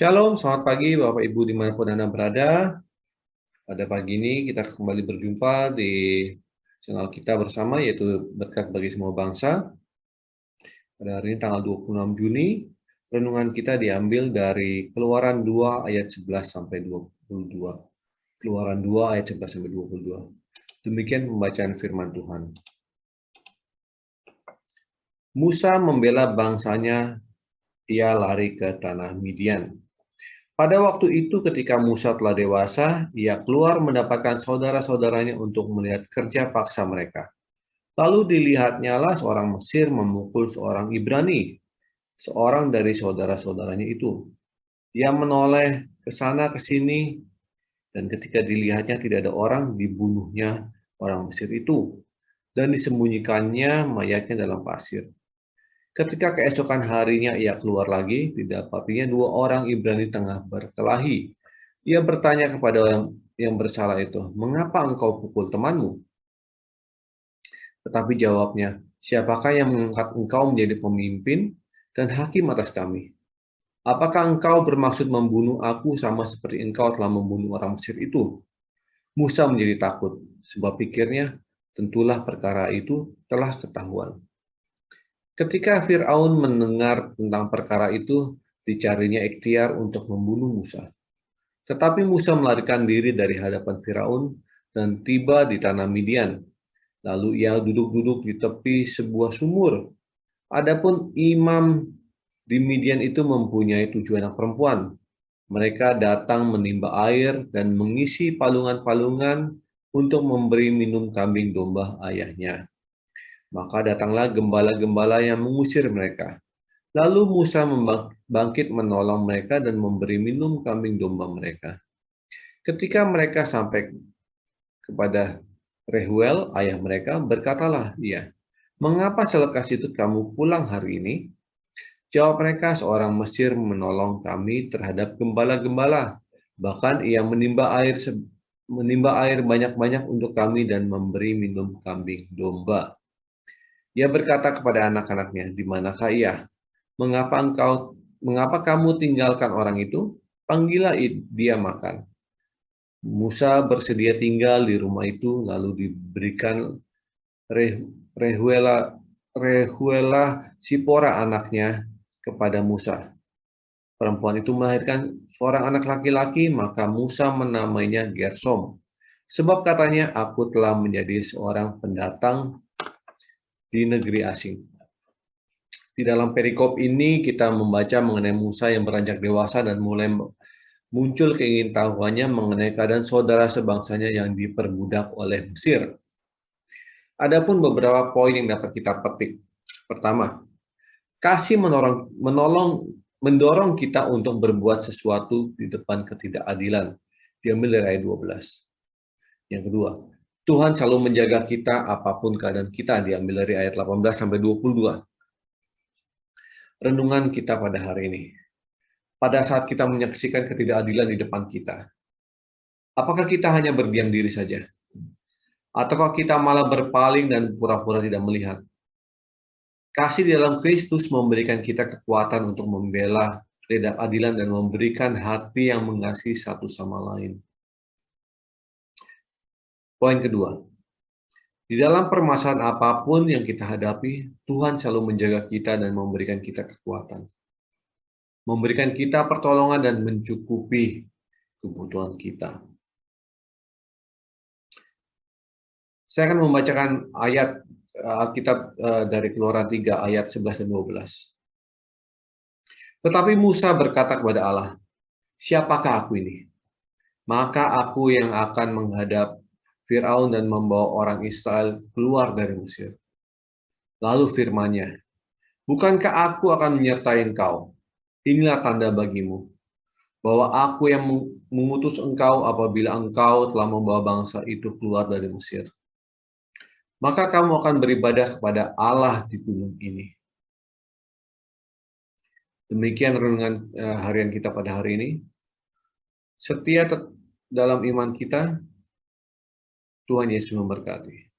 Shalom, selamat pagi Bapak Ibu dimanapun Anda berada. Pada pagi ini kita kembali berjumpa di channel kita bersama, yaitu Berkat Bagi Semua Bangsa. Pada hari ini tanggal 26 Juni, renungan kita diambil dari Keluaran 2 ayat 11 sampai 22. Keluaran 2 ayat 11 sampai 22. Demikian pembacaan firman Tuhan. Musa membela bangsanya, ia lari ke tanah Midian. Pada waktu itu ketika Musa telah dewasa, ia keluar mendapatkan saudara-saudaranya untuk melihat kerja paksa mereka. Lalu dilihatnyalah seorang Mesir memukul seorang Ibrani, seorang dari saudara-saudaranya itu. Ia menoleh ke sana ke sini, dan ketika dilihatnya tidak ada orang, dibunuhnya orang Mesir itu, dan disembunyikannya mayatnya dalam pasir. Ketika keesokan harinya ia keluar lagi, didapatinya dua orang Ibrani tengah berkelahi. Ia bertanya kepada orang yang bersalah itu, "Mengapa engkau pukul temanmu?" Tetapi jawabnya, "Siapakah yang mengangkat engkau menjadi pemimpin dan hakim atas kami? Apakah engkau bermaksud membunuh aku sama seperti engkau telah membunuh orang Mesir itu?" Musa menjadi takut, sebab pikirnya, tentulah perkara itu telah ketahuan. Ketika Fir'aun mendengar tentang perkara itu, dicarinya ikhtiar untuk membunuh Musa. Tetapi Musa melarikan diri dari hadapan Firaun dan tiba di tanah Midian. Lalu ia duduk-duduk di tepi sebuah sumur. Adapun imam di Midian itu mempunyai 7 anak perempuan. Mereka datang menimba air dan mengisi palungan-palungan untuk memberi minum kambing domba ayahnya. Maka datanglah gembala-gembala yang mengusir mereka. Lalu Musa bangkit menolong mereka dan memberi minum kambing domba mereka. Ketika mereka sampai kepada Rehuel, ayah mereka, berkatalah ia, "Mengapa selekas itu kamu pulang hari ini?" Jawab mereka, "Seorang Mesir menolong kami terhadap gembala-gembala. Bahkan ia menimba air banyak-banyak untuk kami dan memberi minum kambing domba." Ia berkata kepada anak-anaknya, "Di manakah ia? Mengapa kamu tinggalkan orang itu? Panggillah dia makan." Musa bersedia tinggal di rumah itu, lalu diberikan Rehuela Sipora anaknya kepada Musa. Perempuan itu melahirkan seorang anak laki-laki, maka Musa menamainya Gersom. Sebab katanya, "Aku telah menjadi seorang pendatang di negeri asing." Di dalam perikop ini kita membaca mengenai Musa yang beranjak dewasa dan mulai muncul keingintahuannya mengenai keadaan saudara sebangsanya yang diperbudak oleh Mesir. Adapun beberapa poin yang dapat kita petik. Pertama, kasih mendorong kita untuk berbuat sesuatu di depan ketidakadilan. Diambil dari ayat 12. Yang kedua, Tuhan selalu menjaga kita apapun keadaan kita. Diambil dari ayat 18 sampai 22. Renungan kita pada hari ini. Pada saat kita menyaksikan ketidakadilan di depan kita, apakah kita hanya berdiam diri saja? Ataukah kita malah berpaling dan pura-pura tidak melihat? Kasih di dalam Kristus memberikan kita kekuatan untuk membela ketidakadilan dan memberikan hati yang mengasihi satu sama lain. Poin kedua, di dalam permasalahan apapun yang kita hadapi, Tuhan selalu menjaga kita dan memberikan kita kekuatan. Memberikan kita pertolongan dan mencukupi kebutuhan kita. Saya akan membacakan ayat Alkitab dari Keluaran 3 ayat 11 dan 12. Tetapi Musa berkata kepada Allah, "Siapakah aku ini? Maka aku yang akan menghadap Firaun dan membawa orang Israel keluar dari Mesir." Lalu firman-Nya, "Bukankah aku akan menyertai engkau? Inilah tanda bagimu, bahwa aku yang mengutus engkau apabila engkau telah membawa bangsa itu keluar dari Mesir. Maka kamu akan beribadah kepada Allah di gunung ini." Demikian renungan harian kita pada hari ini. Setia dalam iman kita, Tuhan Yesus memberkati.